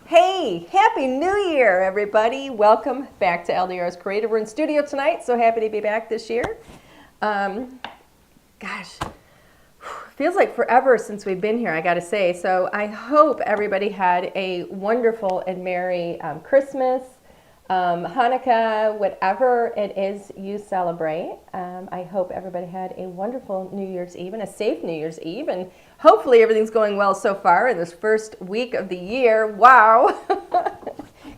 Hey, Happy New Year, everybody. Welcome back to LDRS Creative. We're in studio tonight, so happy to be back this year. Gosh, feels like forever since we've been here, I gotta say. So I hope everybody had a wonderful and merry Christmas, Hanukkah, whatever it is you celebrate. I hope everybody had a wonderful New Year's Eve and a safe New Year's Eve, and hopefully everything's going well so far in this first week of the year. Wow,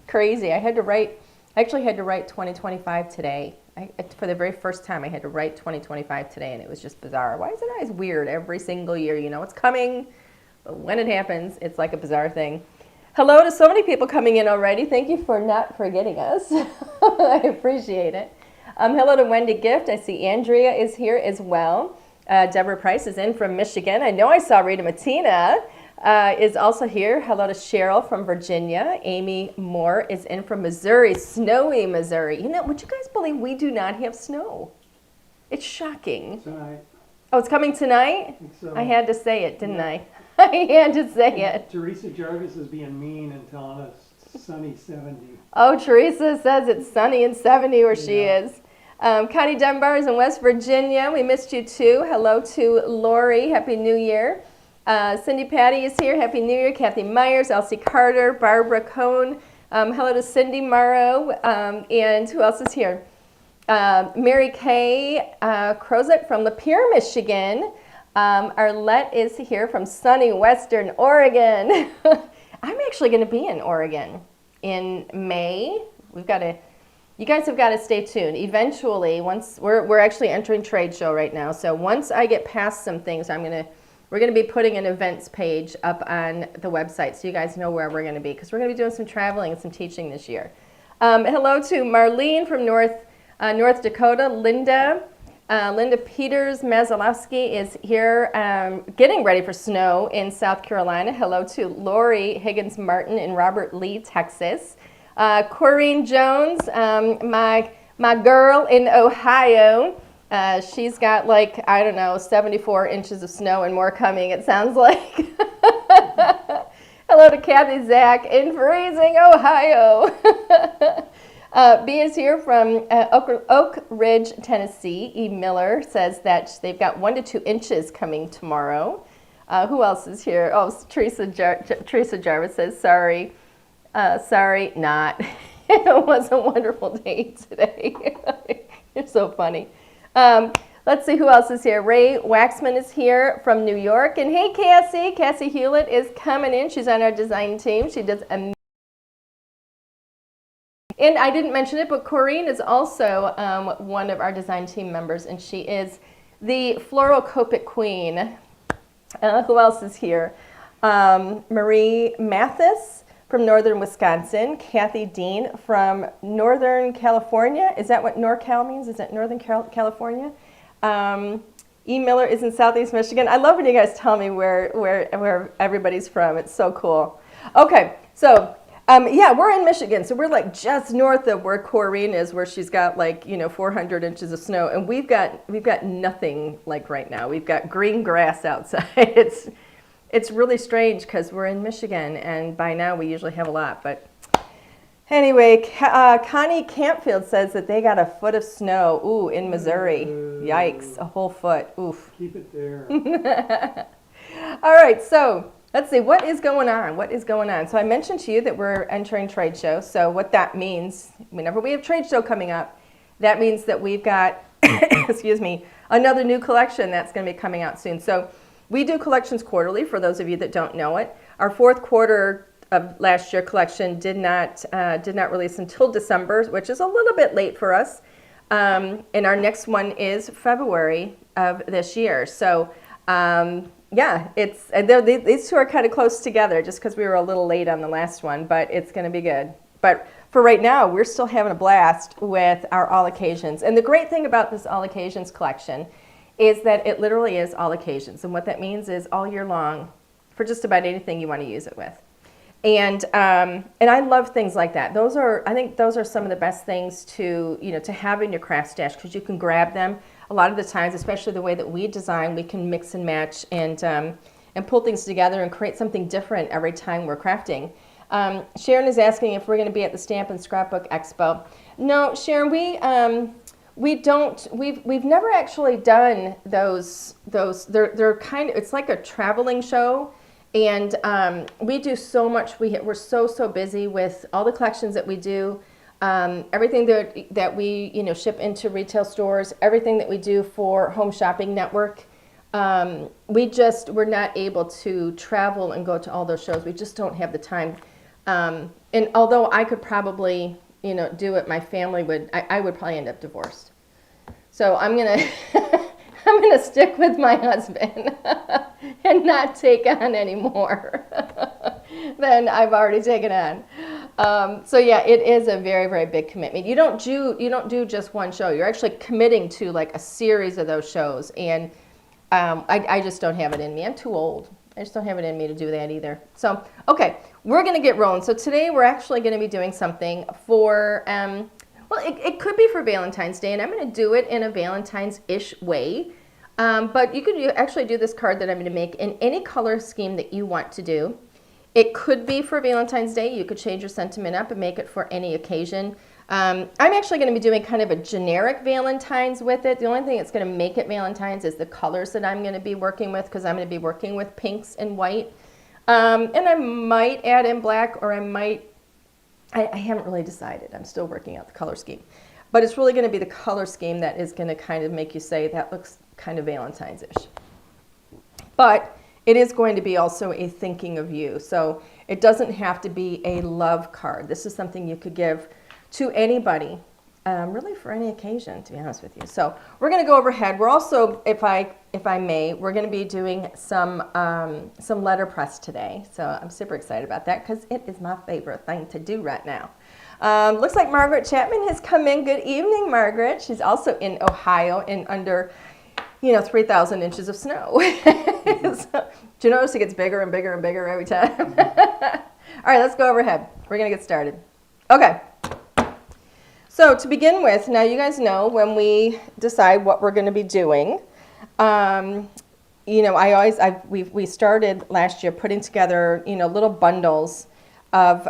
crazy! I actually had to write 2025 today. For the very first time, I had to write 2025 today, and it was just bizarre. Why is it always weird every single year? You know it's coming, but when it happens, it's like a bizarre thing. Hello to so many people coming in already. Thank you for not forgetting us. I appreciate it. Hello to Wendy Gift. I see Andrea is here as well. Deborah Price is in from Michigan. I know I saw Rita Matina is also here. Hello to Cheryl from Virginia. Amy Moore is in from Missouri, snowy Missouri. You know, would you guys believe we do not have snow? It's shocking. Tonight. Oh, it's coming tonight? I think so. I had to say it, didn't I? I had to say it. Teresa Jarvis is being mean and telling us sunny 70. Oh, Teresa says it's sunny and 70 where she is. Connie Dunbar is in West Virginia. We missed you too. Hello to Lori. Happy New Year. Cindy Patty is here. Happy New Year. Kathy Myers, Elsie Carter, Barbara Cohn. Hello to Cindy Morrow. And who else is here? Mary Kay Krozek from Lapeer, Michigan. Arlette is here from sunny Western Oregon. I'm actually going to be in Oregon in May. You guys have got to stay tuned. Eventually, once we're actually entering trade show right now. So once I get past some things, we're going to be putting an events page up on the website so you guys know where we're going to be, because we're going to be doing some traveling and some teaching this year. Hello to Marlene from North Dakota. Linda Peters Mazalowski is here getting ready for snow in South Carolina. Hello to Lori Higgins Martin in Robert Lee, Texas. Corrine Jones, my girl in Ohio. She's got 74 inches of snow and more coming, it sounds like. Hello to Kathy Zach in freezing Ohio. B is here from Oak Ridge, Tennessee. E. Miller says that they've got 1 to 2 inches coming tomorrow. Who else is here? Oh, Teresa Jarvis says, sorry, not. It was a wonderful day today. You're so funny. Let's see who else is here. Ray Waxman is here from New York. And hey, Cassie. Cassie Hewlett is coming in. She's on our design team. She does amazing. And I didn't mention it, but Corrine is also one of our design team members, and she is the Floral Copic Queen. Who else is here? Marie Mathis from Northern Wisconsin. Kathy Dean from Northern California. Is that what NorCal means? Is it Northern California? E. Miller is in Southeast Michigan. I love when you guys tell me where everybody's from. It's so cool. Okay, so yeah, we're in Michigan, so we're like just north of where Corrine is, where she's got 400 inches of snow, and we've got nothing right now. We've got green grass outside. It's really strange because we're in Michigan, and by now we usually have a lot. But anyway, Connie Campfield says that they got a foot of snow, in Missouri. Yikes, a whole foot. Oof. Keep it there. All right, so let's see, what is going on? What is going on? So I mentioned to you that we're entering trade show. So what that means, whenever we have trade show coming up, that means that we've got, excuse me, another new collection that's going to be coming out soon. So we do collections quarterly, for those of you that don't know it. Our fourth quarter of last year collection did not release until December, which is a little bit late for us. And our next one is February of this year. So yeah, these two are kind of close together just because we were a little late on the last one, but it's going to be good. But for right now, we're still having a blast with our all occasions. And the great thing about this all occasions collection is that it literally is all occasions. And what that means is all year long for just about anything you want to use it with. And I love things like that. I think those are some of the best things to have in your craft stash, because you can grab them. A lot of the times, especially the way that we design, we can mix and match and and pull things together and create something different every time we're crafting. Sharon is asking if we're going to be at the Stamp and Scrapbook Expo. No, Sharon, we've never actually done those. They're kind of, it's like a traveling show, and we do so much. We're so busy with all the collections that we do, everything that we ship into retail stores, everything that we do for Home Shopping Network. We're not able to travel and go to all those shows. We just don't have the time. And although I could probably, do it, my family would, I would probably end up divorced. So I'm gonna, I'm gonna stick with my husband and not take on any more than I've already taken on. So yeah, it is a very big commitment. You don't do just one show. You're actually committing to like a series of those shows, and I just don't have it in me. I'm too old. I just don't have it in me to do that either. So, okay, we're going to get rolling. So today we're actually going to be doing something for, it could be for Valentine's Day, and I'm going to do it in a Valentine's-ish way. But you could actually do this card that I'm going to make in any color scheme that you want to do. It could be for Valentine's Day. You could change your sentiment up and make it for any occasion. I'm actually going to be doing kind of a generic Valentine's with it. The only thing that's going to make it Valentine's is the colors that I'm going to be working with, because I'm going to be working with pinks and white. And I might add in black, or I haven't really decided. I'm still working out the color scheme. But it's really going to be the color scheme that is going to kind of make you say, that looks kind of Valentine's-ish. But it is going to be also a thinking of you. So it doesn't have to be a love card. This is something you could give to anybody, really for any occasion, to be honest with you. So we're going to go overhead. We're also, if I may, we're going to be doing some letterpress today. So I'm super excited about that, because it is my favorite thing to do right now. Looks like Margaret Chapman has come in. Good evening, Margaret. She's also in Ohio and under 3,000 inches of snow. So, do you notice it gets bigger and bigger and bigger every time? All right, let's go overhead. We're going to get started. Okay. So to begin with, now you guys know when we decide what we're going to be doing, we started last year putting together, little bundles of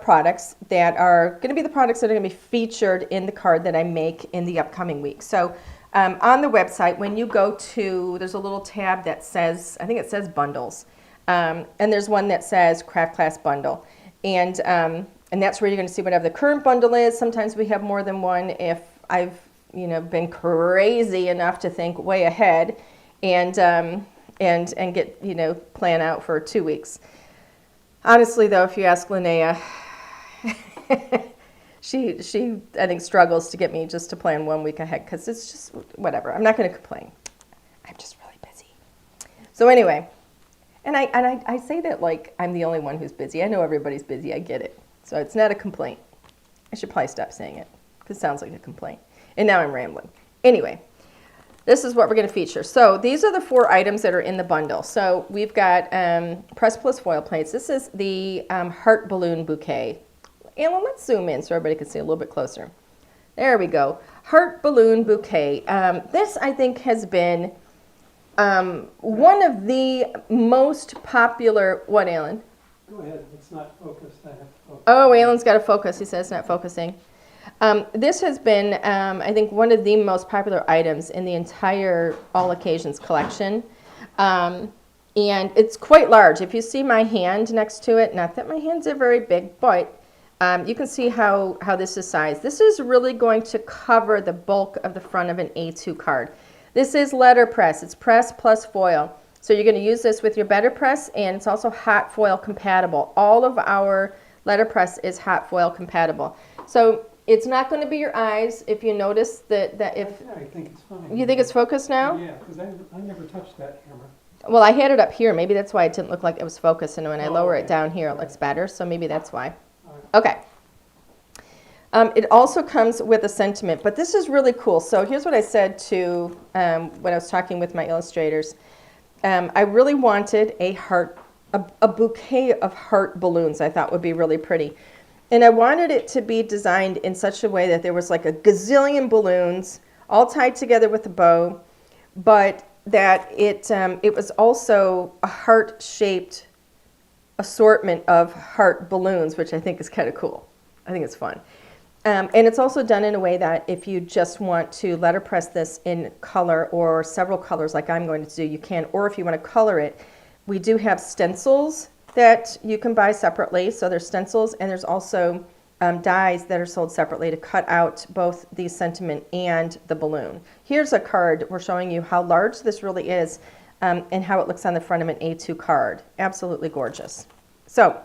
products that are going to be the products that are going to be featured in the card that I make in the upcoming week. So on the website, when you go to, there's a little tab that says, I think it says bundles, and there's one that says craft class bundle. And that's where you're going to see whatever the current bundle is. Sometimes we have more than one if I've, been crazy enough to think way ahead and get, plan out for 2 weeks. Honestly, though, if you ask Linnea, she I think struggles to get me just to plan 1 week ahead, because it's just whatever. I'm not going to complain. I'm just really busy. So anyway, and I say that like I'm the only one who's busy. I know everybody's busy. I get it. So it's not a complaint. I should probably stop saying it, because it sounds like a complaint. And now I'm rambling. Anyway, this is what we're going to feature. So these are the 4 items that are in the bundle. So we've got press plus foil plates. This is the Heart Balloon Bouquet. And let's zoom in so everybody can see a little bit closer. There we go. Heart Balloon Bouquet. This, I think, has been one of the most popular, what, Alan? Go ahead, it's not focused, I have to focus. Oh, Alan's got to focus. He says not focusing. This has been, I think, one of the most popular items in the entire All Occasions collection. And it's quite large. If you see my hand next to it, not that my hands are very big, but you can see how this is sized. This is really going to cover the bulk of the front of an A2 card. This is letterpress. It's press plus foil. So you're going to use this with your letterpress, and it's also hot foil compatible. All of our letterpress is hot foil compatible. So it's not going to be your eyes. If you notice that if I think it's fine. you think it's focused now? Yeah, because I never touched that camera. Well, I had it up here. Maybe that's why it didn't look like it was focused, and when I lower it down here, it looks better. So maybe that's why. Okay. It also comes with a sentiment, but this is really cool. So here's what I said to when I was talking with my illustrators. I really wanted a bouquet of heart balloons. I thought would be really pretty. And I wanted it to be designed in such a way that there was like a gazillion balloons all tied together with a bow, but that it was also a heart-shaped assortment of heart balloons, which I think is kind of cool. I think it's fun. And it's also done in a way that if you just want to letterpress this in color or several colors like I'm going to do, you can. Or if you want to color it, we do have stencils that you can buy separately. So there's stencils, and there's also dies that are sold separately to cut out both the sentiment and the balloon. Here's a card. We're showing you how large this really is and how it looks on the front of an A2 card. Absolutely gorgeous. So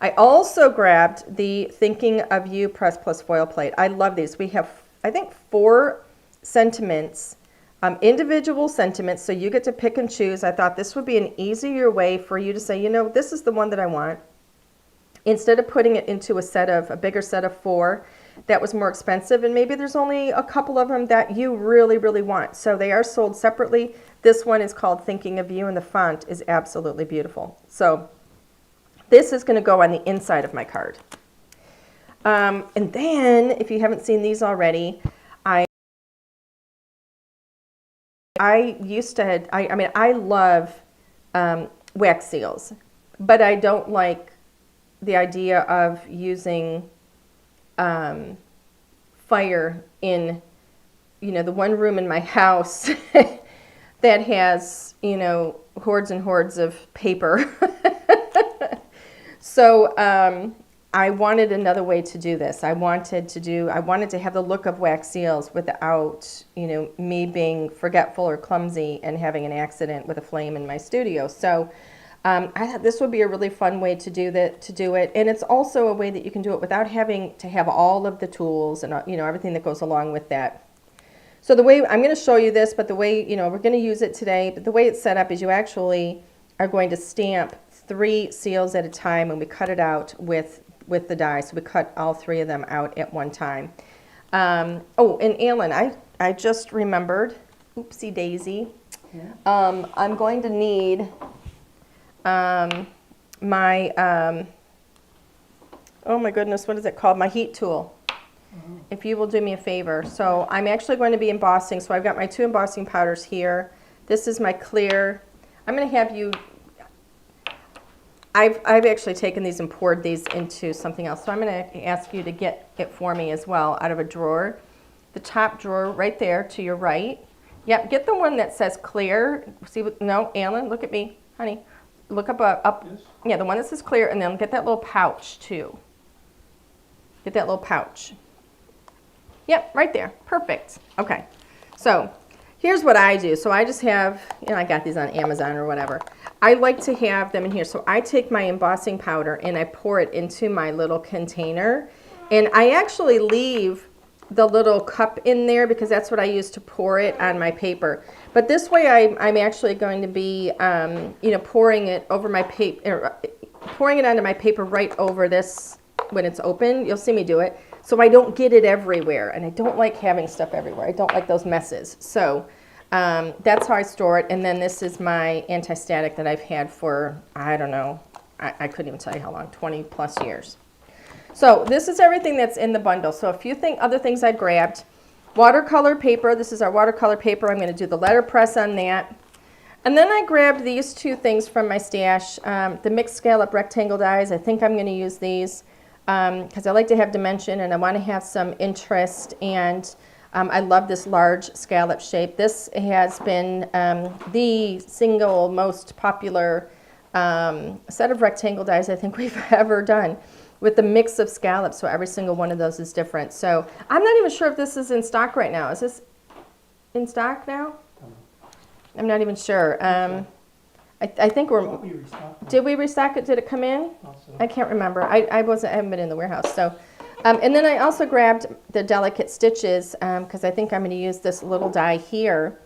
I also grabbed the Thinking of You Press Plus Foil Plate. I love these. We have, I think, 4 sentiments, individual sentiments, so you get to pick and choose. I thought this would be an easier way for you to say, you know, this is the one that I want. Instead of putting it into a bigger set of 4 that was more expensive, and maybe there's only a couple of them that you really, really want. So they are sold separately. This one is called Thinking of You, and the font is absolutely beautiful. So this is going to go on the inside of my card. And then, if you haven't seen these already, I love wax seals, but I don't like the idea of using fire in, the one room in my house that has, hordes and hordes of paper. So I wanted another way to do this. I wanted to have the look of wax seals without, me being forgetful or clumsy and having an accident with a flame in my studio. So I thought this would be a really fun way to do it. And it's also a way that you can do it without having to have all of the tools and, everything that goes along with that. So the way, I'm going to show you this, but the way, we're going to use it today, but the way it's set up is you actually are going to stamp 3 seals at a time, and we cut it out with the die. So we cut all 3 of them out at one time. Oh, and Alan, I just remembered, oopsie daisy. Yeah. I'm going to need my, oh my goodness, what is it called? My heat tool. If you will do me a favor. So I'm actually going to be embossing. So I've got my 2 embossing powders here. This is my clear. I'm going to have you, I've actually taken these and poured these into something else. So I'm going to ask you to get it for me as well out of a drawer. The top drawer right there to your right. Yep, get the one that says clear. See what, no, Alan, look at me, honey. Look up. Yes. Yeah, the one that says clear, and then get that little pouch too. Get that little pouch. Yep, right there. Perfect. Okay. So here's what I do. So I just have, I got these on Amazon or whatever. I like to have them in here. So I take my embossing powder and I pour it into my little container. And I actually leave the little cup in there because that's what I use to pour it on my paper. But this way I'm actually going to be, pouring it over my paper, pouring it onto my paper right over this when it's open. You'll see me do it. So I don't get it everywhere. And I don't like having stuff everywhere. I don't like those messes. So that's how I store it. And then this is my anti-static that I've had for, I don't know, I couldn't even tell you how long, 20 plus years. So this is everything that's in the bundle. So a few other things I grabbed. Watercolor paper. This is our watercolor paper. I'm going to do the letterpress on that. And then I grabbed these 2 things from my stash. The mixed scallop rectangle dies. I think I'm going to use these because I like to have dimension and I want to have some interest. And I love this large scallop shape. This has been the single most popular set of rectangle dies I think we've ever done, with the mix of scallops, so every single one of those is different. So I'm not even sure if this is in stock right now. Is this in stock now? I'm not even sure. I think did we restock it? Did it come in? Also. I can't remember. I haven't been in the warehouse. So, and then I also grabbed the delicate stitches because I think I'm going to use this little die here,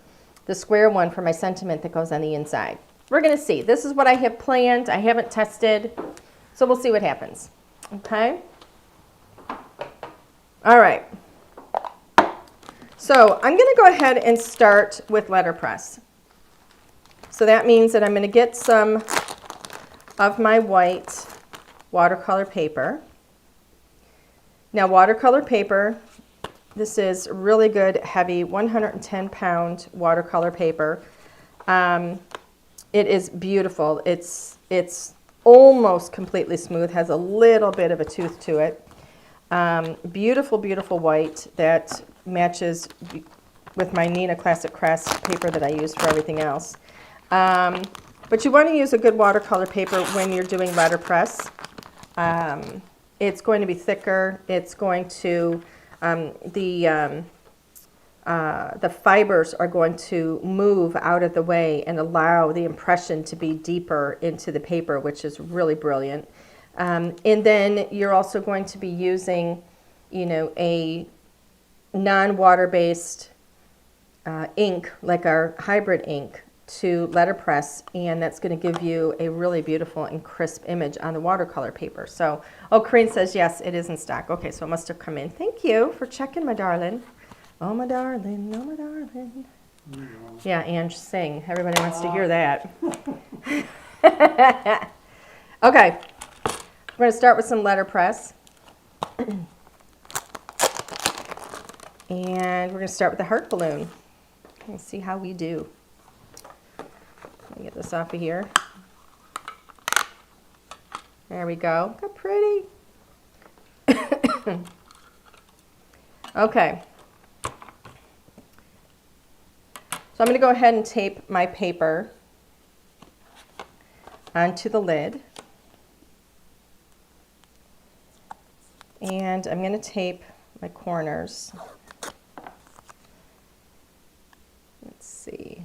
the square one for my sentiment that goes on the inside. We're going to see. This is what I have planned. I haven't tested, so we'll see what happens. Okay. All right. So I'm going to go ahead and start with letterpress. So that means that I'm going to get some of my white watercolor paper. Now watercolor paper, this is really good, heavy 110-pound watercolor paper. It is beautiful. It's almost completely smooth, has a little bit of a tooth to it. Beautiful, beautiful white that matches with my Nina Classic Crest paper that I use for everything else. But you want to use a good watercolor paper when you're doing letterpress. It's going to be thicker. It's going to, the fibers are going to move out of the way and allow the impression to be deeper into the paper, which is really brilliant. And then you're also going to be using, you know, a non-water-based ink, like our hybrid ink, to letterpress, and that's going to give you a really beautiful and crisp image on the watercolor paper. So, oh, Corinne says, yes, it is in stock. Okay, so it must have come in. Thank you for checking, my darling. Oh, my darling, oh, my darling. Yeah, Ange, sing. Everybody wants to hear that. Okay, we're going to start with some letterpress. And we're going to start with the heart balloon and see how we do. Let me get this off of here. There we go. How pretty. Okay. So I'm going to go ahead and tape my paper onto the lid. And I'm going to tape my corners. Let's see.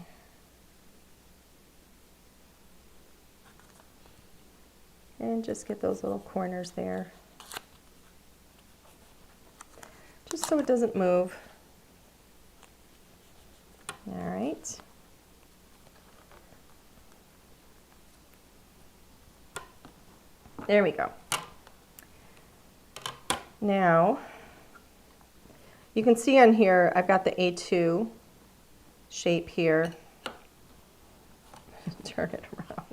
And just get those little corners there. Just so it doesn't move. All right. There we go. Now, you can see on here, I've got the A2 shape here. Turn it around.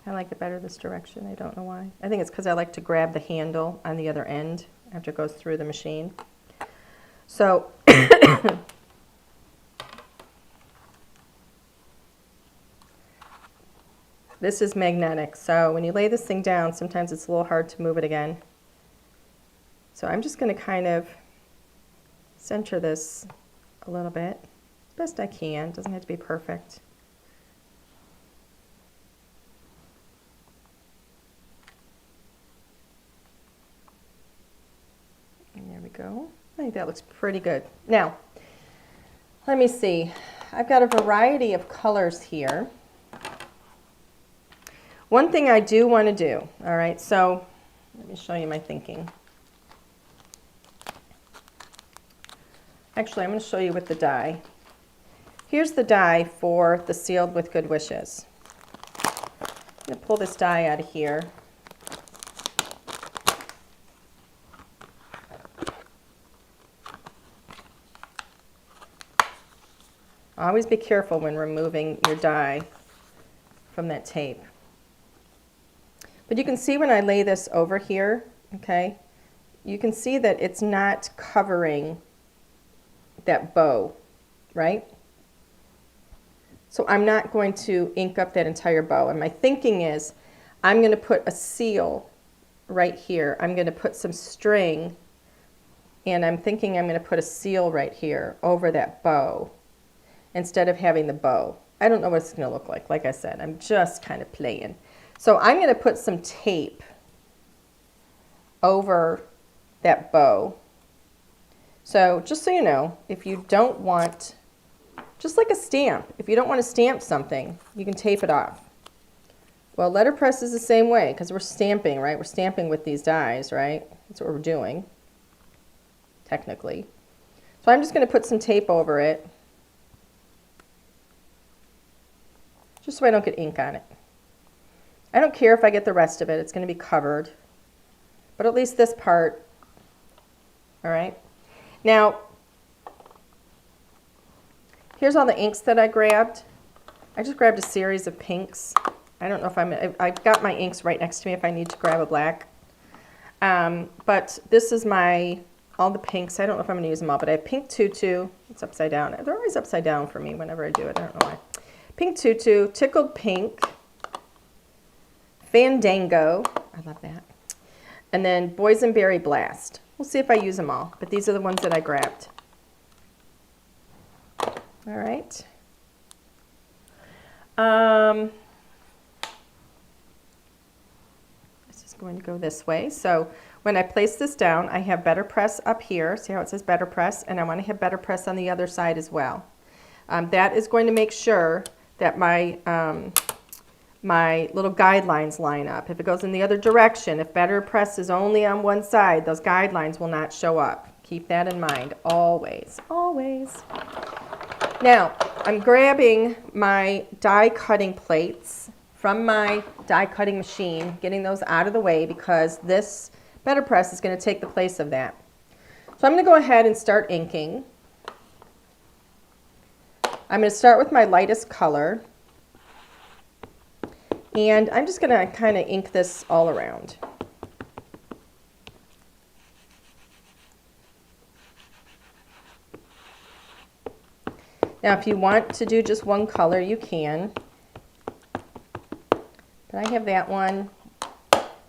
I like it better this direction. I don't know why. I think it's because I like to grab the handle on the other end after it goes through the machine. So, this is magnetic. So when you lay this thing down, sometimes it's a little hard to move it again. So I'm just going to kind of center this a little bit, as best I can. It doesn't have to be perfect. And there we go. I think that looks pretty good. Now, let me see. I've got a variety of colors here. One thing I do want to do, all right, so let me show you my thinking. Actually, I'm going to show you with the die. Here's the die for the Sealed with Good Wishes. I'm going to pull this die out of here. Always be careful when removing your die from that tape. But you can see when I lay this over here, okay, you can see that it's not covering that bow, right? So I'm not going to ink up that entire bow. And my thinking is I'm going to put a seal right here. I'm going to put some string, and I'm thinking I'm going to put a seal right here over that bow instead of having the bow. I don't know what it's going to look like. Like I said, I'm just kind of playing. So I'm going to put some tape over that bow. So just so you know, if you don't want, just like a stamp, if you don't want to stamp something, you can tape it off. Well, letterpress is the same way because we're stamping, right? We're stamping with these dies, right? That's what we're doing, technically. So I'm just going to put some tape over it, just so I don't get ink on it. I don't care if I get the rest of it. It's going to be covered. But at least this part, all right? Now, here's all the inks that I grabbed. I just grabbed a series of pinks. I don't know if I've got my inks right next to me if I need to grab a black. But this is all the pinks. I don't know if I'm going to use them all, but I have pink tutu. It's upside down. They're always upside down for me whenever I do it. I don't know why. Pink Tutu, Tickled Pink, Fandango, I love that, and then Boysenberry Blast. We'll see if I use them all, but these are the ones that I grabbed. All right. This is going to go this way. So when I place this down, I have Better Press up here. See how it says Better Press? And I want to have Better Press on the other side as well. That is going to make sure that my my little guidelines line up. If it goes in the other direction, if Better Press is only on one side, those guidelines will not show up. Keep that in mind always, always. Now, I'm grabbing my die cutting plates from my die cutting machine, getting those out of the way because this Better Press is going to take the place of that. So I'm going to go ahead and start inking. I'm going to start with my lightest color. And I'm just going to kind of ink this all around. Now, if you want to do just one color, you can. But I have that one.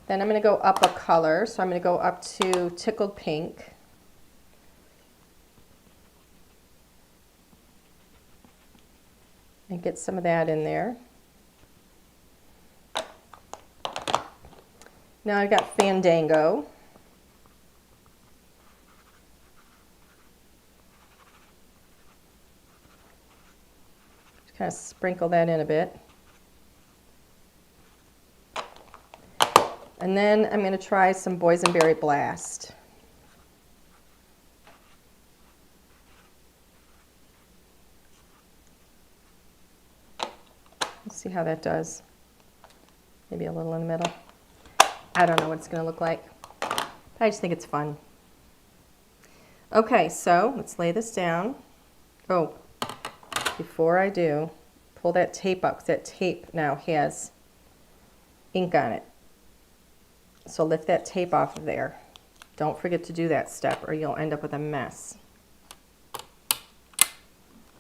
Then I'm going to go up a color. So I'm going to go up to Tickled Pink. And get some of that in there. Now I've got Fandango. Just kind of sprinkle that in a bit. And then I'm going to try some Boysenberry Blast. Let's see how that does. Maybe a little in the middle. I don't know what it's going to look like. I just think it's fun. Okay, so let's lay this down. Oh, before I do, pull that tape up, because that tape now has ink on it. So lift that tape off of there. Don't forget to do that step or you'll end up with a mess.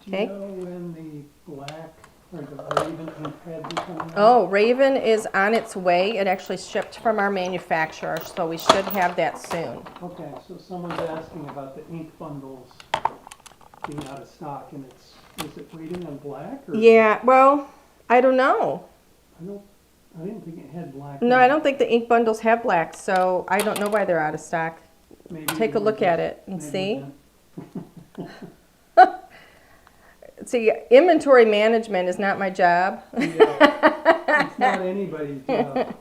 Okay? Do you know when the black or the Raven ink pad be coming out? Oh, Raven is on its way. It actually shipped from our manufacturer, so we should have that soon. Okay, so someone's asking about the ink bundles being out of stock, and is it waiting on black? Or Yeah, well, I don't know. I didn't think it had black. No, I don't think the ink bundles have black, so I don't know why they're out of stock. Maybe Take a look at it and see. See, inventory management is not my job. Yeah, it's not anybody's job.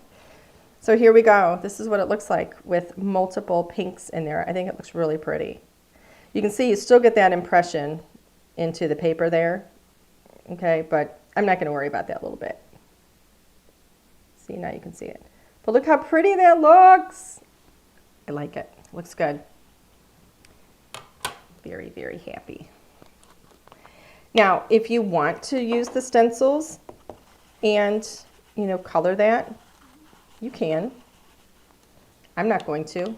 So here we go. This is what it looks like with multiple pinks in there. I think it looks really pretty. You can see you still get that impression into the paper there. Okay, but I'm not going to worry about that little bit. See, now you can see it. But look how pretty that looks. I like it. Looks good. Very, very happy. Now, if you want to use the stencils and, you know, color that, you can. I'm not going to.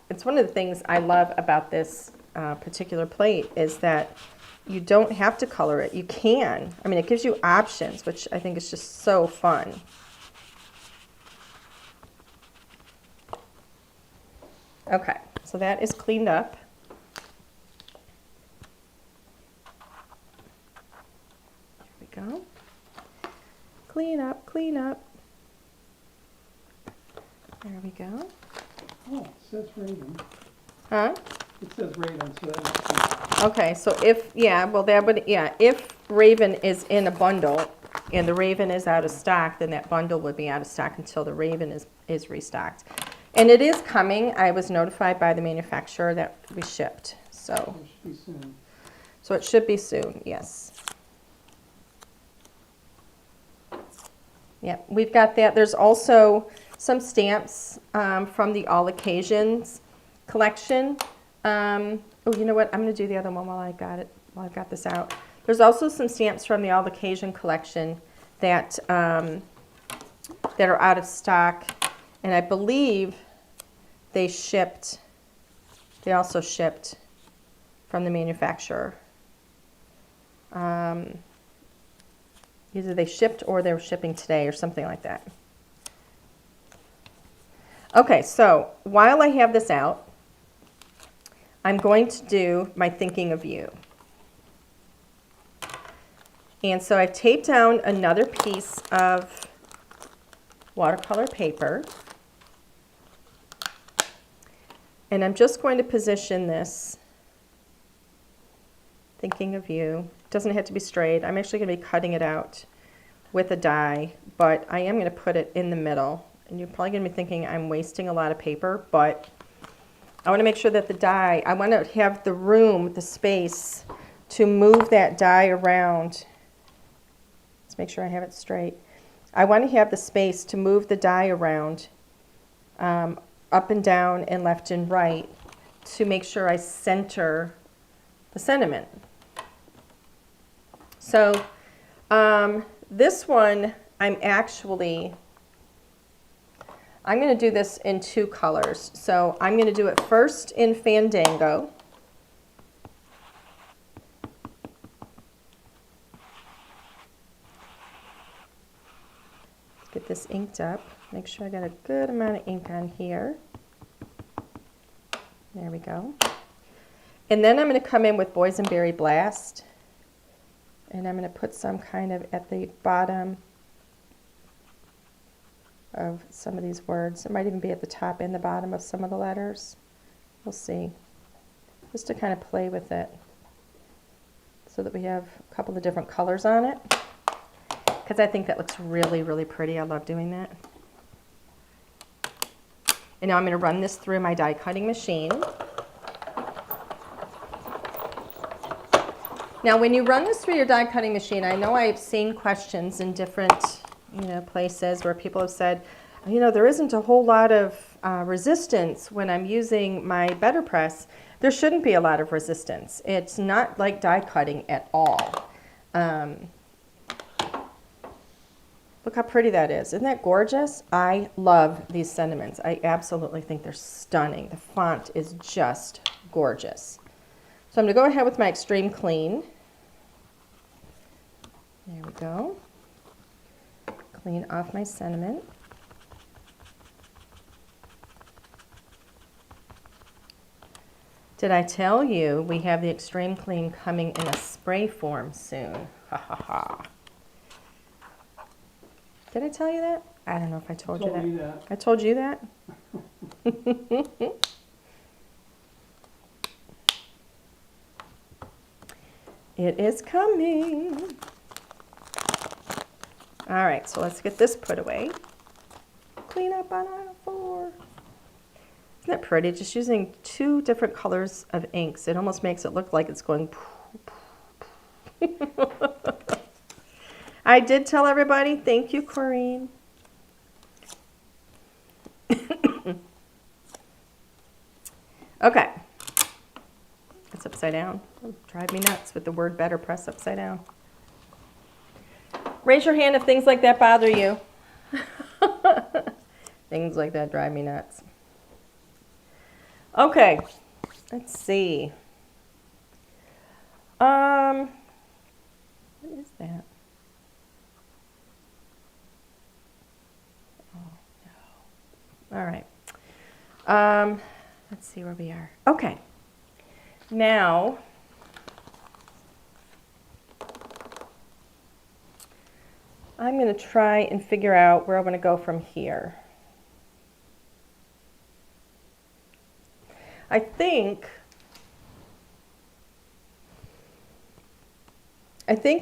It's one of the things I love about this particular plate is that you don't have to color it. You can. I mean, it gives you options, which I think is just so fun. Okay, so that is cleaned up. Here we go. Clean up, clean up. There we go. Oh, it says Raven. Huh? It says Raven, so that makes sense. Okay, so if, yeah, well that would, yeah, if Raven is in a bundle and the Raven is out of stock, then that bundle would be out of stock until the Raven is restocked. And it is coming. I was notified by the manufacturer that we shipped. So It should be soon. So it should be soon, yes. Yeah, we've got that. There's also some stamps from the All Occasions collection. Oh, you know what? I'm going to do the other one while I've got this out. There's also some stamps from the All Occasion collection that that are out of stock, and I believe they also shipped from the manufacturer. Either they shipped or they're shipping today or something like that. Okay, so while I have this out, I'm going to do my thinking of you. And so I've taped down another piece of watercolor paper. And I'm just going to position this thinking of you. It doesn't have to be straight. I'm actually going to be cutting it out with a die, but I am going to put it in the middle. And you're probably going to be thinking I'm wasting a lot of paper, but I want to make sure that the die, I want to have the room, the space to move that die around. Let's make sure I have it straight. I want to have the space to move the die around up and down and left and right to make sure I center the sentiment. So this one, I'm going to do this in 2 colors. So I'm going to do it first in Fandango. Get this inked up. Make sure I got a good amount of ink on here. There we go. And then I'm going to come in with Boysenberry Blast. And I'm going to put some kind of at the bottom of some of these words. It might even be at the top and the bottom of some of the letters. We'll see. Just to kind of play with it so that we have a couple of different colors on it. Because I think that looks really, really pretty. I love doing that. And now I'm going to run this through my die cutting machine. Now when you run this through your die cutting machine, I know I've seen questions in different places where people have said, there isn't a whole lot of resistance when I'm using my Letterpress. There shouldn't be a lot of resistance. It's not like die cutting at all. Look how pretty that is. Isn't that gorgeous? I love these sentiments. I absolutely think they're stunning. The font is just gorgeous. So I'm going to go ahead with my Extreme Clean. There we go. Clean off my sentiment. Did I tell you we have the Extreme Clean coming in a spray form soon? Ha ha ha. Did I tell you that? I don't know if I told you that. I told you that? It is coming. All right, so let's get this put away. Clean up on aisle 4. Isn't that pretty? Just using 2 different colors of inks. It almost makes it look like it's going. I did tell everybody. Thank you, Corrine. Okay. It's upside down. It'll drive me nuts with the word Letterpress upside down. Raise your hand if things like that bother you. Things like that drive me nuts. Okay. Let's see. What is that? Oh, no. All right. Let's see where we are. Okay. Now, I'm going to try and figure out where I want to go from here. I think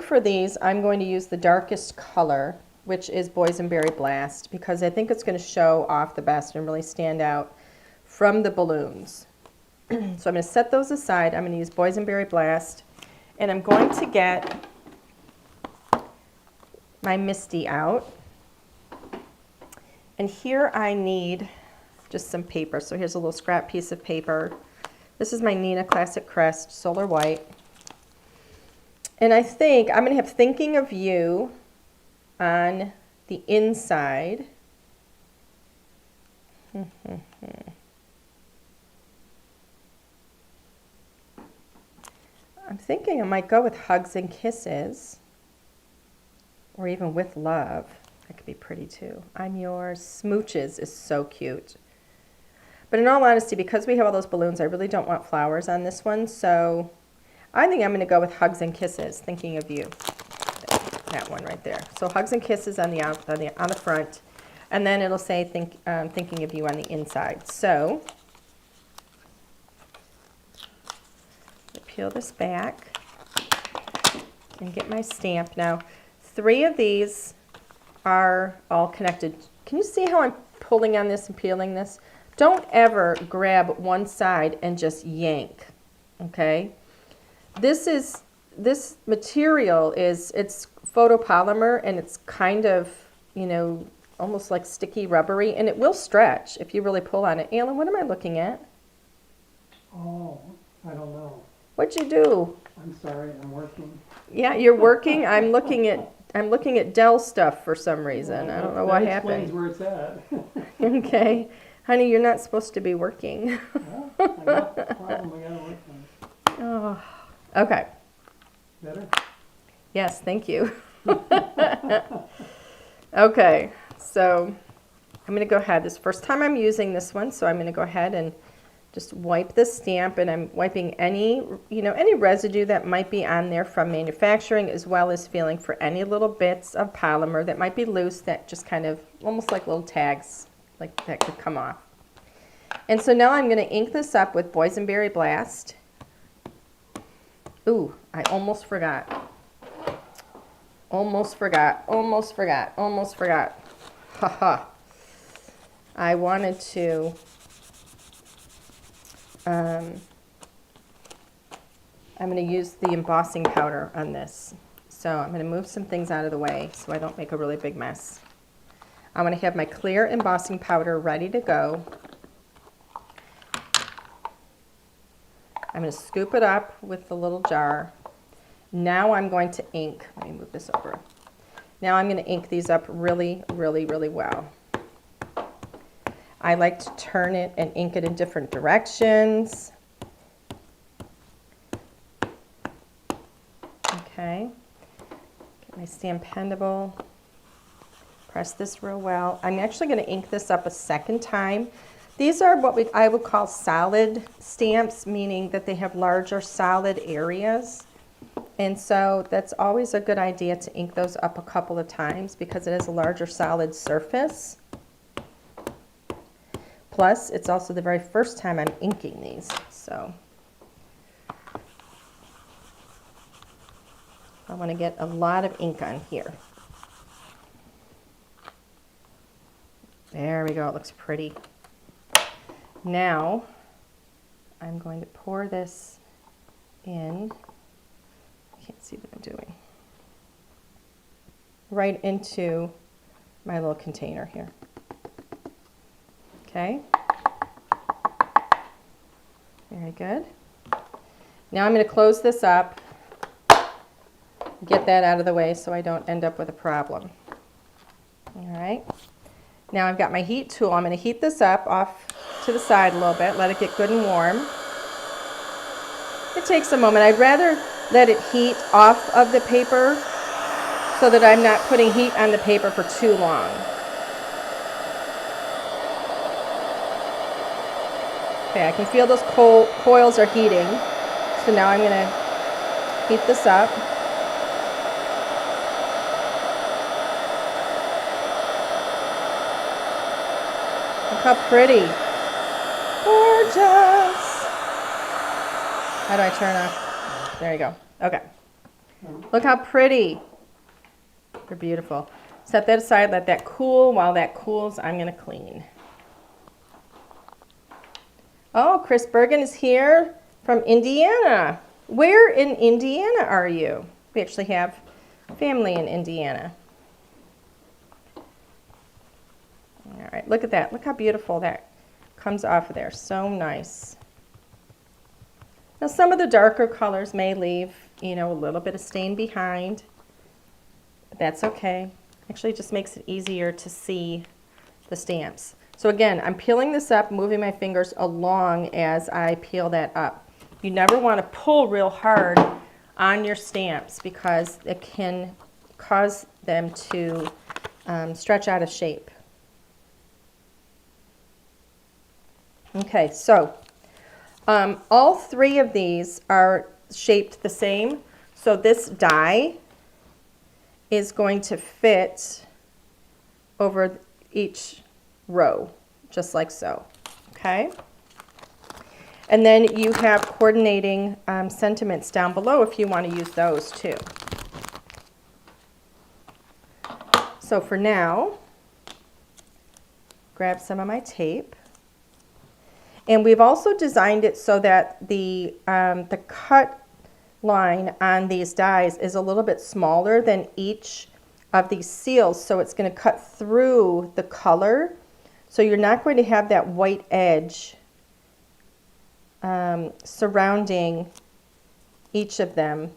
for these, I'm going to use the darkest color, which is Boysenberry Blast, because I think it's going to show off the best and really stand out from the balloons. So I'm going to set those aside. I'm going to use Boysenberry Blast, and I'm going to get my Misty out. And here I need just some paper. So here's a little scrap piece of paper. This is my Nina Classic Crest Solar White. And I think I'm going to have Thinking of You on the inside. I'm thinking I might go with Hugs and Kisses. or even with love. That could be pretty too. I'm yours. Smooches is so cute. But in all honesty, because we have all those balloons, I really don't want flowers on this one. So I think I'm going to go with hugs and kisses, thinking of you. That one right there. So hugs and kisses on the front, and then it'll say thinking of you on the inside. So peel this back and get my stamp. Now, 3 of these are all connected. Can you see how I'm pulling on this and peeling this? Don't ever grab one side and just yank, okay? This material it's photopolymer, and it's kind of, you know, almost like sticky rubbery, and it will stretch if you really pull on it. Alan, what am I looking at? Oh, I don't know. What'd you do? I'm sorry, I'm working. Yeah, you're working. I'm looking at Dell stuff for some reason. I don't know what happened. That explains where it's at. Okay. Honey, you're not supposed to be working. Well, I got the problem I gotta work on. Oh, okay. Better? Yes, thank you. Okay, so I'm going to go ahead. This is the first time I'm using this one, so I'm going to go ahead and just wipe the stamp, and I'm wiping any residue that might be on there from manufacturing, as well as feeling for any little bits of polymer that might be loose that just kind of almost like little tags like that could come off. And so now I'm going to ink this up with Boysenberry Blast. Ooh, I almost forgot. Almost forgot. Haha. I wanted to I'm going to use the embossing powder on this. So I'm going to move some things out of the way so I don't make a really big mess. I'm going to have my clear embossing powder ready to go. I'm going to scoop it up with the little jar. Now I'm going to ink. Let me move this over. Now I'm going to ink these up really, really, really well. I like to turn it and ink it in different directions. Okay. Get my Stampendable. Press this real well. I'm actually going to ink this up a second time. These are what I would call solid stamps, meaning that they have larger solid areas. And so that's always a good idea to ink those up a couple of times because it is a larger solid surface. Plus, it's also the very first time I'm inking these. So I want to get a lot of ink on here. There we go, it looks pretty. Now, I'm going to pour this in. I can't see what I'm doing. Right into my little container here. Okay. Very good. Now I'm going to close this up. Get that out of the way so I don't end up with a problem. All right. Now I've got my heat tool. I'm going to heat this up off to the side a little bit, let it get good and warm. It takes a moment. I'd rather let it heat off of the paper so that I'm not putting heat on the paper for too long. Okay, I can feel those coils are heating. So now I'm going to heat this up. Look how pretty. Gorgeous. How do I turn off? There you go. Okay. Look how pretty. They're beautiful. Set that aside, let that cool. While that cools, I'm going to clean. Oh, Chris Bergen is here from Indiana. Where in Indiana are you? We actually have family in Indiana. All right, look at that. Look how beautiful that comes off of there. So nice. Now, some of the darker colors may leave, a little bit of stain behind, but that's okay. Actually, it just makes it easier to see the stamps. So again, I'm peeling this up, moving my fingers along as I peel that up. You never want to pull real hard on your stamps because it can cause them to stretch out of shape. Okay, so all three of these are shaped the same. So this die is going to fit over each row, just like so, okay? And then you have coordinating sentiments down below if you want to use those too. So for now, grab some of my tape. And we've also designed it so that the cut line on these dies is a little bit smaller than each of these seals, so it's going to cut through the color. So you're not going to have that white edge surrounding each of them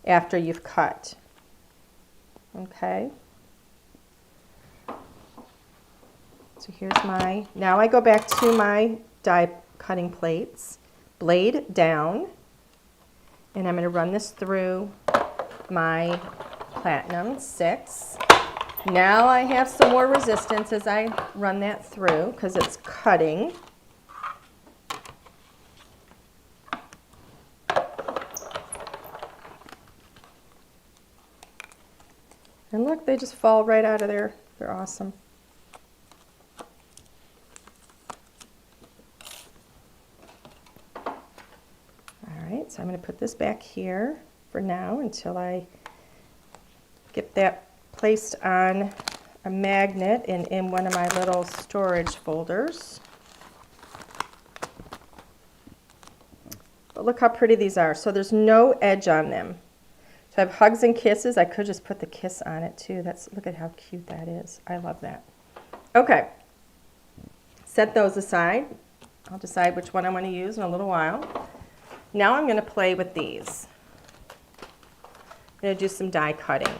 after you've cut. Okay. So here's my, now I go back to my die cutting plates, blade down, and I'm going to run this through my Platinum 6. Now I have some more resistance as I run that through because it's cutting. And look, they just fall right out of there. They're awesome. So I'm going to put this back here for now until I get that placed on a magnet and in one of my little storage folders. But look how pretty these are. So there's no edge on them. So I have hugs and kisses. I could just put the kiss on it too. Look at how cute that is. I love that. Okay. Set those aside. I'll decide which one I want to use in a little while. Now I'm going to play with these. I'm going to do some die cutting.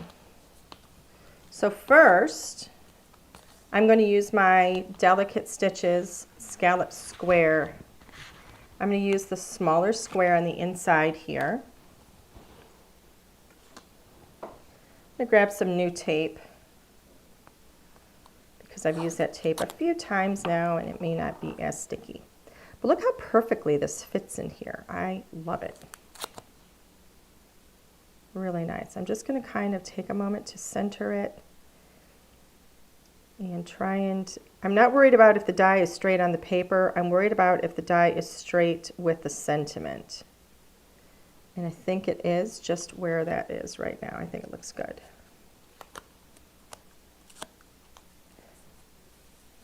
So first, I'm going to use my Delicate Stitches Scallop Square. I'm going to use the smaller square on the inside here. I'm going to grab some new tape because I've used that tape a few times now and it may not be as sticky. But look how perfectly this fits in here. I love it. Really nice. I'm just going to kind of take a moment to center it and try and, I'm not worried about if the die is straight on the paper. I'm worried about if the die is straight with the sentiment. And I think it is just where that is right now. I think it looks good.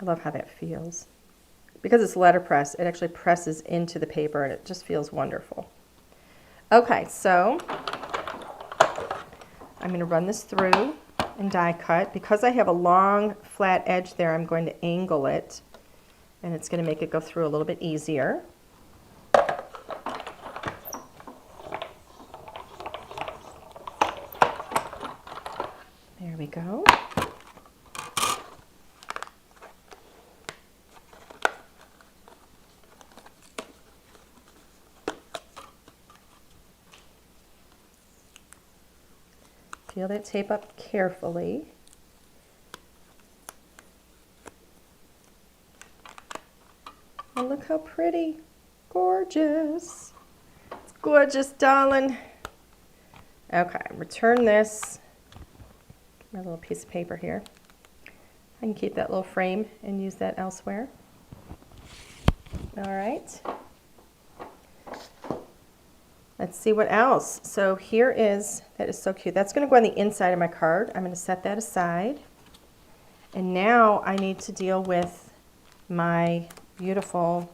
I love how that feels. Because it's letterpress, it actually presses into the paper and it just feels wonderful. Okay, so I'm going to run this through and die cut. Because I have a long flat edge there, I'm going to angle it and it's going to make it go through a little bit easier. There we go. Peel that tape up carefully. And look how pretty. Gorgeous. It's gorgeous, darling. Okay, return this. My little piece of paper here. I can keep that little frame and use that elsewhere. All right. Let's see what else. So here is, that is so cute. That's going to go on the inside of my card. I'm going to set that aside. And now I need to deal with my beautiful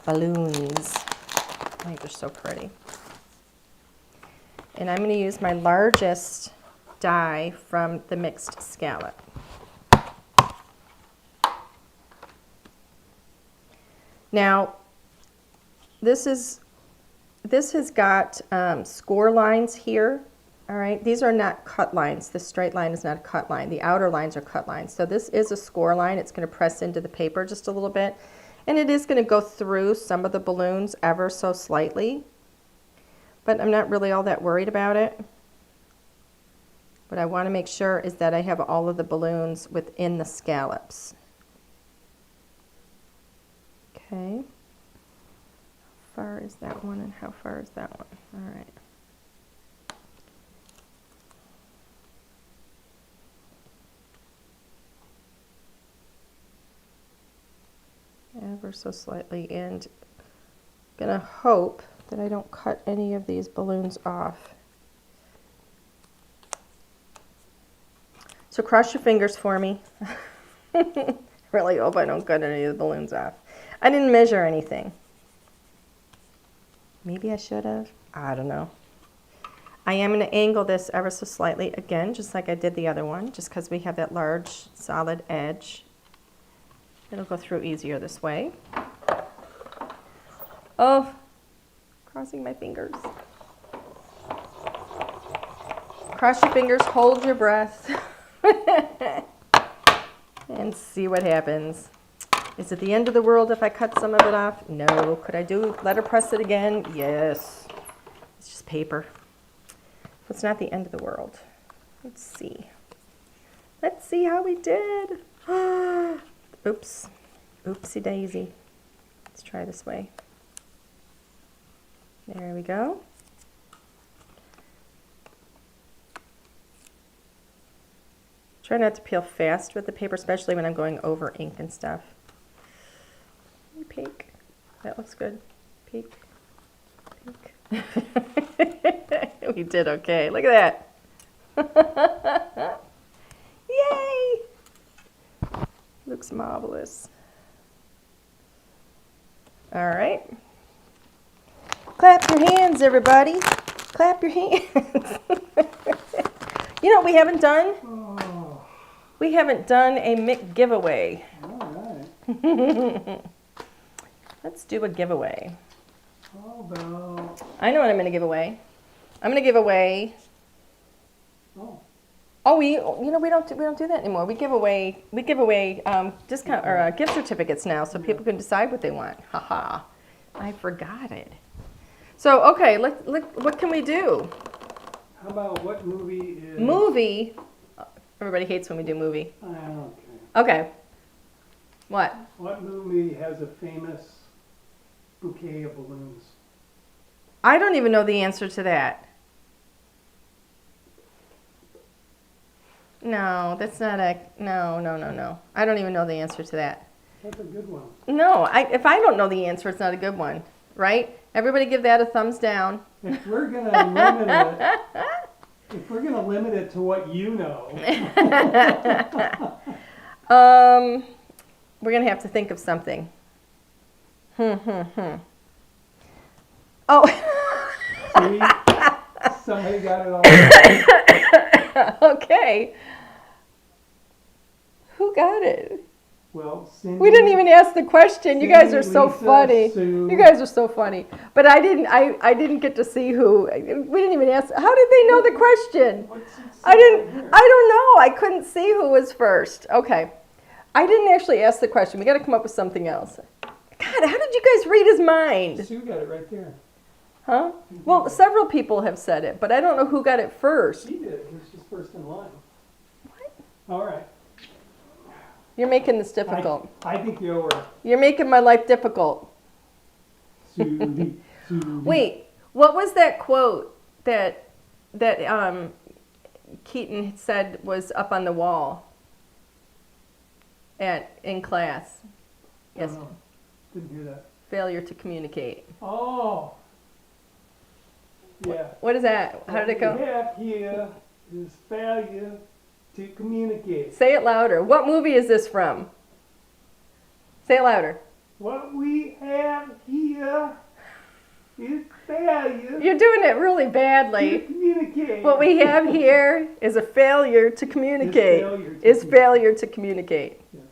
balloons. I think they're so pretty. And I'm going to use my largest die from the mixed scallop. Now, this has got score lines here. All right, these are not cut lines. The straight line is not a cut line. The outer lines are cut lines. So this is a score line. It's going to press into the paper just a little bit. And it is going to go through some of the balloons ever so slightly. But I'm not really all that worried about it. What I want to make sure is that I have all of the balloons within the scallops. Okay. How far is that one and how far is that one? All right. Ever so slightly, and I'm gonna hope that I don't cut any of these balloons off. So cross your fingers for me. Really hope I don't cut any of the balloons off. I didn't measure anything. Maybe I should have. I don't know. I am going to angle this ever so slightly again, just like I did the other one, just because we have that large solid edge. It'll go through easier this way. Oh, crossing my fingers. Cross your fingers, hold your breath, and see what happens. Is it the end of the world if I cut some of it off? No. Could I do letterpress it again? Yes. It's just paper. So it's not the end of the world. Let's see. Let's see how we did. Oops. Oopsie daisy. Let's try this way. There we go. Try not to peel fast with the paper, especially when I'm going over ink and stuff. Pink. That looks good. Pink. Pink. We did okay. Look at that. Yay! Looks marvelous. All right. Clap your hands, everybody. Clap your hands. You know what we haven't done? Oh, We haven't done a Mick giveaway. all right. Let's do a giveaway. How about, I know what I'm going to give away. I'm going to give away. oh, We don't do that anymore. We give away discount or gift certificates now, so people can decide what they want. Haha, I forgot it. So okay, what can we do? how about what movie is... Movie. Everybody hates when we do movie. Okay. Okay. What? What movie has a famous bouquet of balloons? I don't even know the answer to that. No, that's not a, no. I don't even know the answer to that. That's a good one. No, if I don't know the answer, it's not a good one, right? Everybody give that a thumbs down. If we're gonna limit it to what you know, We're gonna have to think of something. Oh. see, somebody got it all right. Okay. Who got it? Well, Cindy, We didn't even ask the question. You guys are so Lisa, funny. Sue. You guys are so funny. But I didn't get to see who. We didn't even ask. How did they know the question? What's it say I right here? don't know. I couldn't see who was first. Okay. I didn't actually ask the question. We got to come up with something else. God, how did you guys read his mind? Sue got it right there. Huh? Well, several people have said it, but I don't know who got it first. She did. She's first in line. What? All right. You're making this difficult. I think you're You're making my life difficult. Sue. Wait, what was that quote that Keaton said was up on the wall in class? Yes, Didn't hear that. failure to communicate. Oh. Yeah. What is that? How did it What we go? have here is failure to communicate. Say it louder. What movie is this from? Say it louder. What we have here is failure You're doing it really to badly. communicate. What we have here is a failure to communicate. Is failure to communicate. Yes.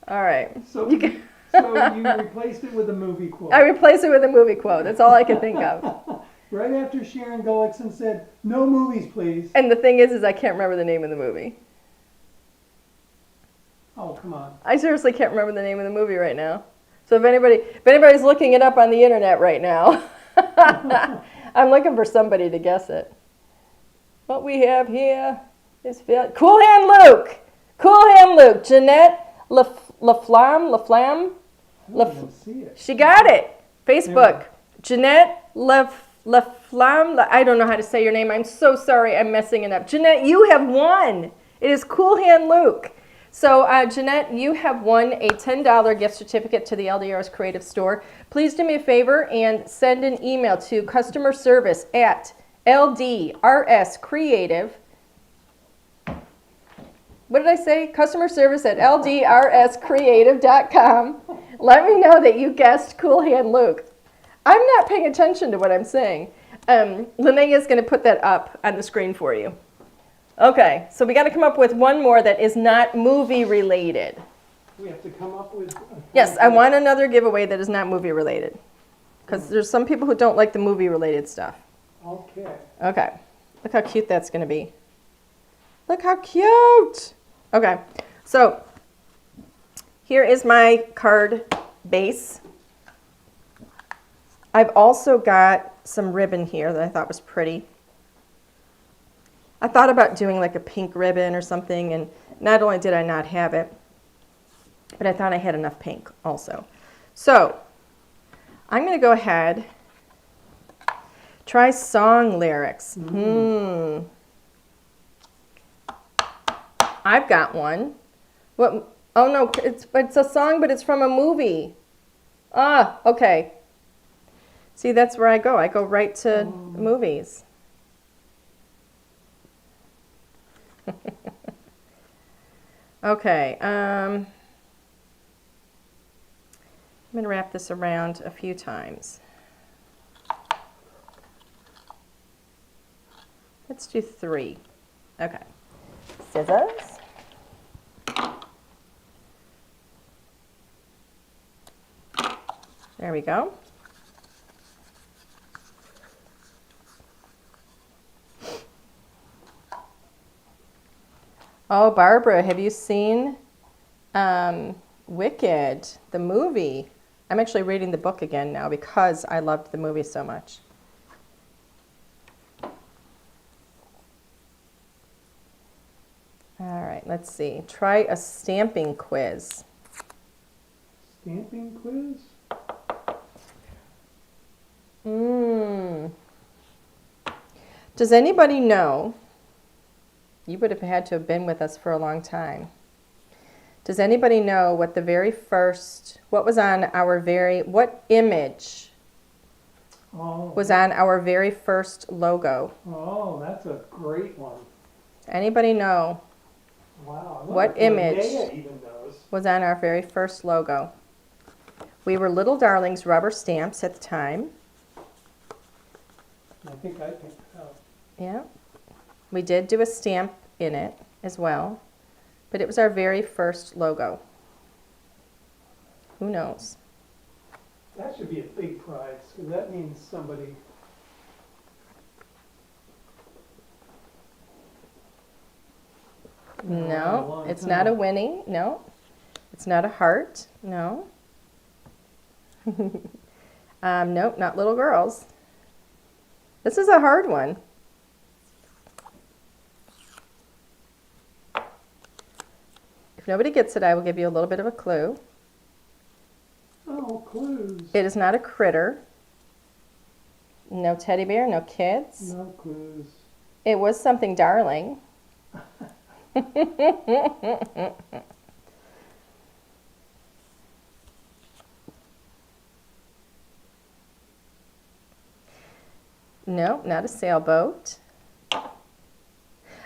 All right. So, You can- so you replaced it with a movie quote. I replace it with a movie quote. That's all I can think of. Right after Sharon Gullickson said, "No movies, please." And the thing is I can't remember the name of the movie. Oh, come on. I seriously can't remember the name of the movie right now. So if anybody's looking it up on the internet right now, I'm looking for somebody to guess it. What we have here Cool Hand Luke. Cool Hand Luke. Jeanette LaFlamme. I don't even see it. She got it. Facebook. Yeah. Jeanette LaFlamme. I don't know how to say your name. I'm so sorry. I'm messing it up. Jeanette, you have won. It is Cool Hand Luke. So, Jeanette, you have won a $10 gift certificate to the LDRS Creative Store. Please do me a favor and send an email to customer service at LDRS Creative. What did I say? Customer service at LDRScreative.com. Let me know that you guessed Cool Hand Luke. I'm not paying attention to what I'm saying. Linnea is going to put that up on the screen for you. Okay, so we got to come up with one more that is not movie related. We have to come up with... Yes, I want another giveaway that is not movie related. Because there's some people who don't like the movie related stuff. Okay. Okay, look how cute that's going to be. Look how cute! Okay, so here is my card base. I've also got some ribbon here that I thought was pretty. I thought about doing like a pink ribbon or something, and not only did I not have it, but I thought I had enough pink also. So I'm going to go ahead, try song lyrics. I've got one. What? Oh no, it's a song, but it's from a movie. Ah, okay. See, that's where I go. I go right to movies. Okay, I'm going to wrap this around a few times. Let's do 3. Okay. Scissors. There we go. Oh, Barbara, have you seen Wicked, the movie? I'm actually reading the book again now because I loved the movie so much. All right, let's see. Try a stamping quiz. Stamping quiz? Does anybody know? You would have had to have been with us for a long time. Does anybody know what the very first, what was on our very, what image was on our very first logo? Oh, that's a great one. Anybody know Wow. what image even knows. was on our very first logo? We were Little Darlings rubber stamps at the time. I think I picked it out. Yeah. We did do a stamp in it as well, but it was our very first logo. Who knows? That should be a big prize, because that means somebody... No, it's not a Winnie. No. It's not a heart. No. Nope, not little girls. This is a hard one. If nobody gets it, I will give you a little bit of a clue. Oh, clues. It is not a critter. No teddy bear, no kids. No clues. It was something darling. No, not a sailboat.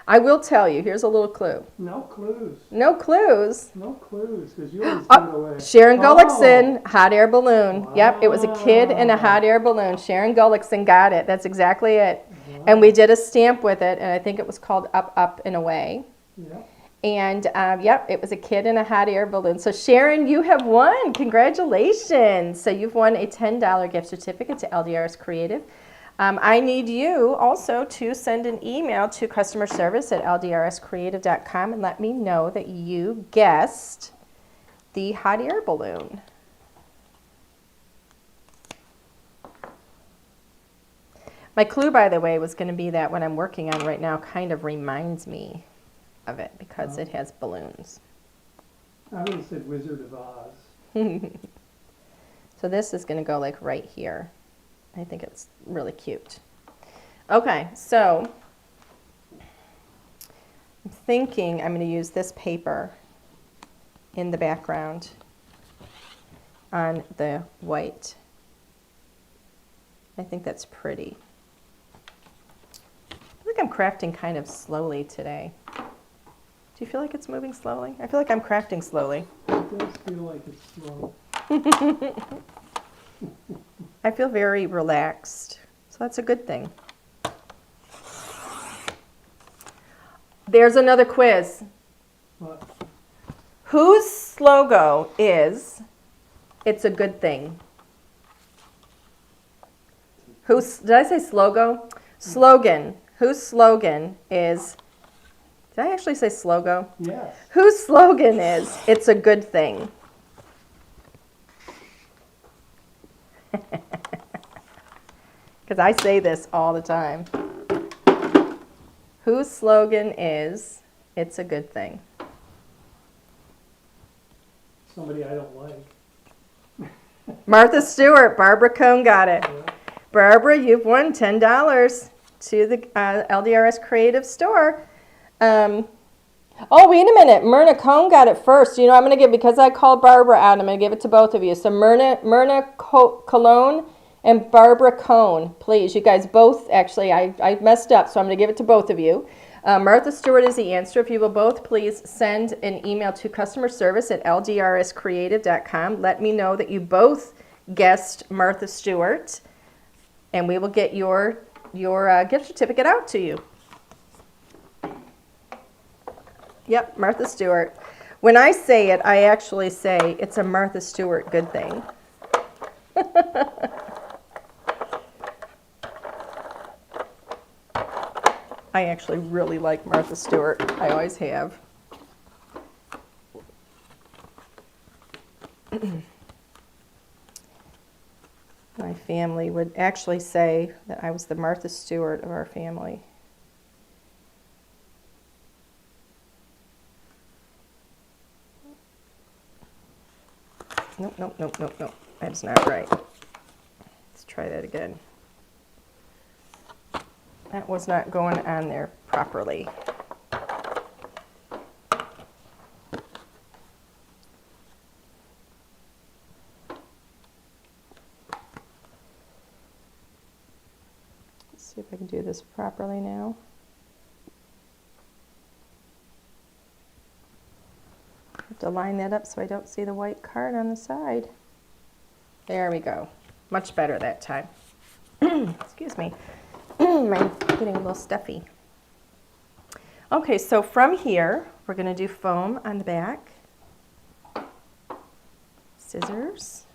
I will tell you, here's a little clue. No clues. No clues. No clues, because you always give it away. Sharon Gullickson, hot air balloon. Wow. Yep, it was a kid in a hot air balloon. Sharon Gullickson got it. That's exactly it. Wow. And we did a stamp with it, and I think it was called Up, Up, and Away. Yep. And, yep, it was a kid in a hot air balloon. So, Sharon, you have won. Congratulations. So, you've won a $10 gift certificate to LDRS Creative. I need you also to send an email to customer service at ldrscreative.com and let me know that you guessed the hot air balloon. My clue, by the way, was going to be that what I'm working on right now kind of reminds me of it because it has balloons. I would have said Wizard of Oz. So this is going to go like right here. I think it's really cute. Okay, so I'm thinking I'm going to use this paper in the background on the white. I think that's pretty. I feel like I'm crafting kind of slowly today. Do you feel like it's moving slowly? I feel like I'm crafting slowly. It does feel like it's slow. I feel very relaxed, so that's a good thing. There's another quiz. But Whose logo is "It's a good thing"? Did I say slogo? Slogan. Whose slogan is, did I actually say slogo? yes, Whose slogan is "It's a good thing"? Because I say this all the time. Whose slogan is "It's a good thing"? somebody I don't like. Martha Stewart. Barbara Cohn got it. Yeah. Barbara, you've won $10 to the LDRS Creative Store. Oh, wait a minute. Myrna Cohn got it first. You know, I'm going to give, because I called Barbara out, I'm going to give it to both of you. So Myrna Cologne and Barbara Cohn, please. You guys both, actually, I messed up, so I'm going to give it to both of you. Martha Stewart is the answer. If you will both please send an email to customer service at ldrscreative.com. Let me know that you both guessed Martha Stewart, and we will get your gift certificate out to you. Yep, Martha Stewart. When I say it, I actually say it's a Martha Stewart good thing. I actually really like Martha Stewart. I always have. My family would actually say that I was the Martha Stewart of our family. Nope, nope, nope, nope, nope. That's not right. Let's try that again. That was not going on there properly. Let's see if I can do this properly now. I have to line that up so I don't see the white card on the side. There we go. Much better that time. Excuse me. I'm getting a little stuffy. Okay, so from here, we're going to do foam on the back. Scissors.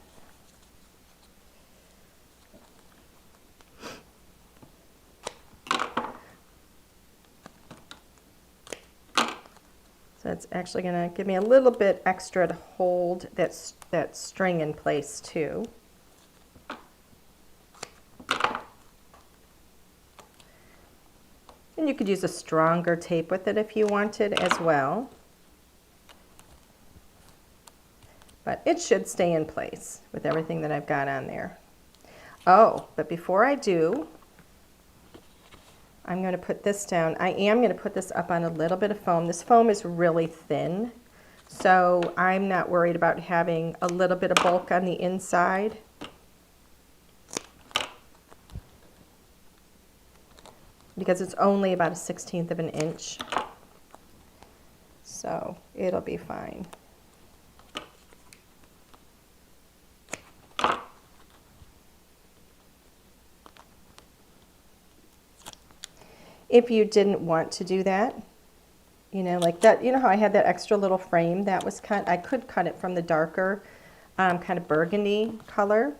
So it's actually going to give me a little bit extra to hold that string in place too. And you could use a stronger tape with it if you wanted as well. But it should stay in place with everything that I've got on there. Oh, but before I do, I'm going to put this down. I am going to put this up on a little bit of foam. This foam is really thin, so I'm not worried about having a little bit of bulk on the inside. Because it's only about 1/16 of an inch. So it'll be fine. If you didn't want to do that, you know, like that, you know how I had that extra little frame that was cut? I could cut it from the darker kind of burgundy color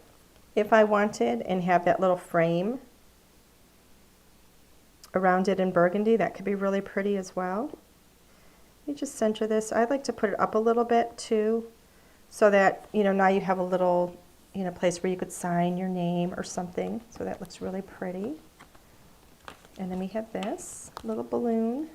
if I wanted and have that little frame around it in burgundy. That could be really pretty as well. You just center this. I'd like to put it up a little bit too, so that, you know, now you have a little, you know, place where you could sign your name or something. So that looks really pretty. And then we have this little balloon.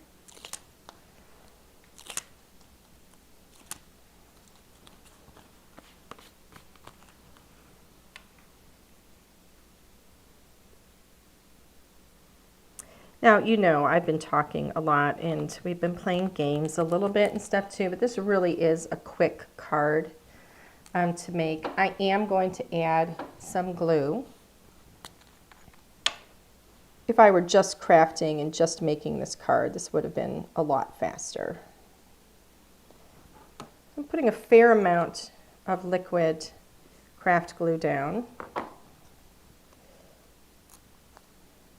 Now, you know, I've been talking a lot and we've been playing games a little bit and stuff too, but this really is a quick card to make. I am going to add some glue. If I were just crafting and just making this card, this would have been a lot faster. I'm putting a fair amount of liquid craft glue down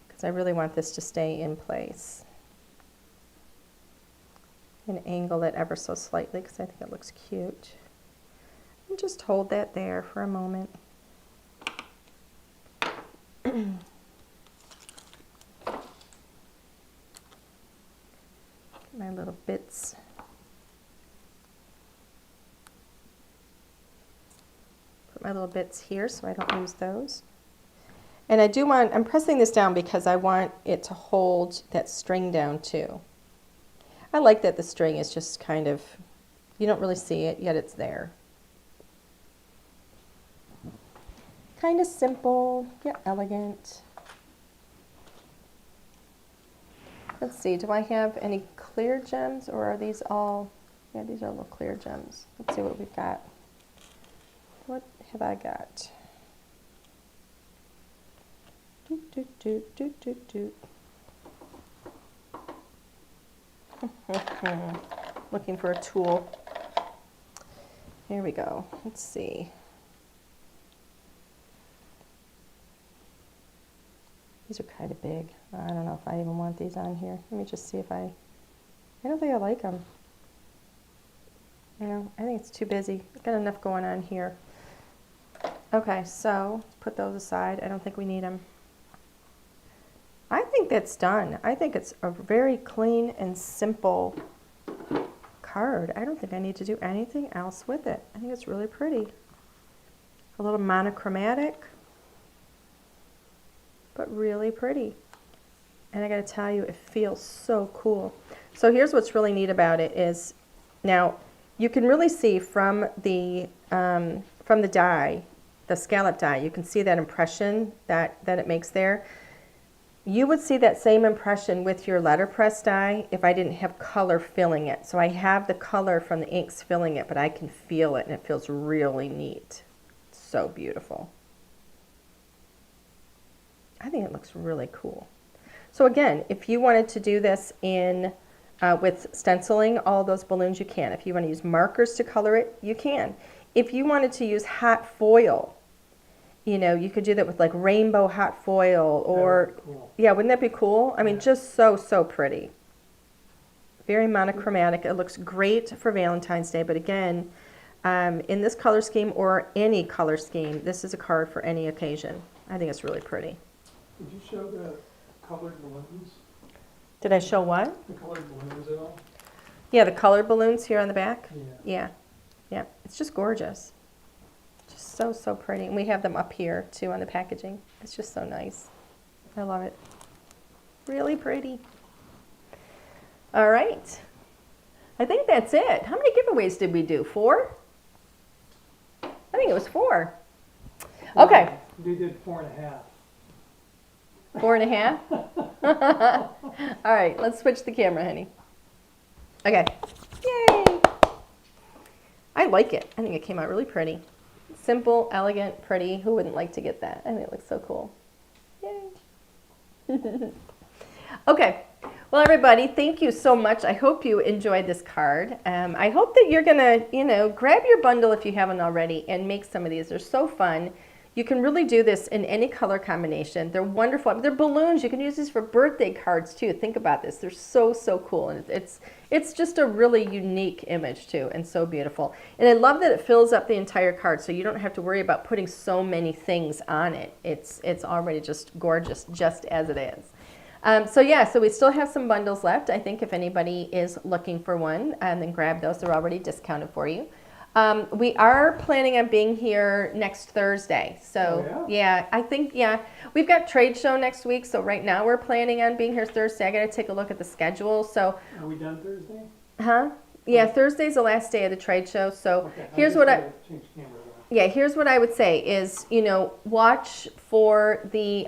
because I really want this to stay in place. And angle it ever so slightly because I think it looks cute. And just hold that there for a moment. Put my little bits. Put my little bits here so I don't lose those. And I do want, I'm pressing this down because I want it to hold that string down too. I like that the string is just kind of, you don't really see it, yet it's there. Kind of simple, yet elegant. Let's see, do I have any clear gems or are these all, yeah, these are little clear gems. Let's see what we've got. What have I got? Doot, doot, doot, doot, doot, doot. Looking for a tool. Here we go. Let's see. These are kind of big. I don't know if I even want these on here. Let me just see if I don't think I like them. You know, I think it's too busy. I've got enough going on here. Okay, so put those aside. I don't think we need them. I think that's done. I think it's a very clean and simple card. I don't think I need to do anything else with it. I think it's really pretty. A little monochromatic, but really pretty. And I gotta tell you, it feels so cool. So here's what's really neat about it is, now you can really see from the die, the scallop die, you can see that impression that it makes there. You would see that same impression with your letterpress die if I didn't have color filling it. So I have the color from the inks filling it, but I can feel it and it feels really neat. So beautiful. I think it looks really cool. So again, if you wanted to do this in with stenciling all those balloons, you can. If you want to use markers to color it, you can. If you wanted to use hot foil, you know, you could do that with like rainbow hot foil or, cool. Yeah, wouldn't that be cool? I mean, just so pretty. Very monochromatic. It looks great for Valentine's Day, but again, in this color scheme or any color scheme, this is a card for any occasion. I think it's really pretty. Did you show the colored balloons? Did I show what? The colored balloons at all? Yeah, the colored balloons here on the back. Yeah. Yeah. It's just gorgeous. Just so pretty. And we have them up here too on the packaging. It's just so nice. I love it. Really pretty. All right. I think that's it. How many giveaways did we do? 4? I think it was 4. Okay. We did 4.5. 4.5? All right, let's switch the camera, honey. Okay. Yay! I like it. I think it came out really pretty. Simple, elegant, pretty. Who wouldn't like to get that? I think it looks so cool. Yay! Okay. Well, everybody, thank you so much. I hope you enjoyed this card. I hope that you're going to, grab your bundle if you haven't already and make some of these. They're so fun. You can really do this in any color combination. They're wonderful. I mean, they're balloons. You can use these for birthday cards too. Think about this. They're so cool. And it's just a really unique image too, and so beautiful. And I love that it fills up the entire card, so you don't have to worry about putting so many things on it. It's already just gorgeous, just as it is. So we still have some bundles left. I think if anybody is looking for one, then grab those. They're already discounted for you. We are planning on being here next Thursday. So, I think, we've got trade show next week. So right now we're planning on being here Thursday. I got to take a look at the schedule. So, are we done Thursday? Huh? Yeah, Thursday's the last day of the trade show. So here's what here's what I would say is, watch for the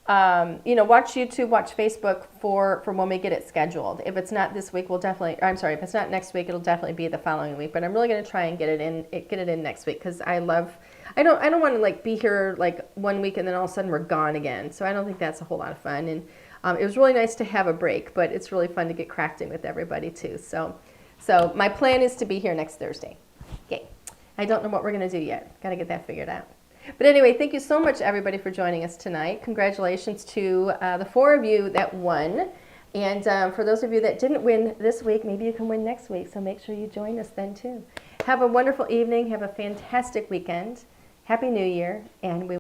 watch YouTube, watch Facebook for when we get it scheduled. If it's not this week, if it's not next week, it'll definitely be the following week. But I'm really going to try and get it in next week because I don't want to like be here like 1 week and then all of a sudden we're gone again. So I don't think that's a whole lot of fun. And it was really nice to have a break, but it's really fun to get crafting with everybody too. So my plan is to be here next Thursday. Okay. I don't know what we're going to do yet. Got to get that figured out. But anyway, thank you so much, everybody, for joining us tonight. Congratulations to the 4 of you that won. And for those of you that didn't win this week, maybe you can win next week. So make sure you join us then, too. Have a wonderful evening. Have a fantastic weekend. Happy New Year. And we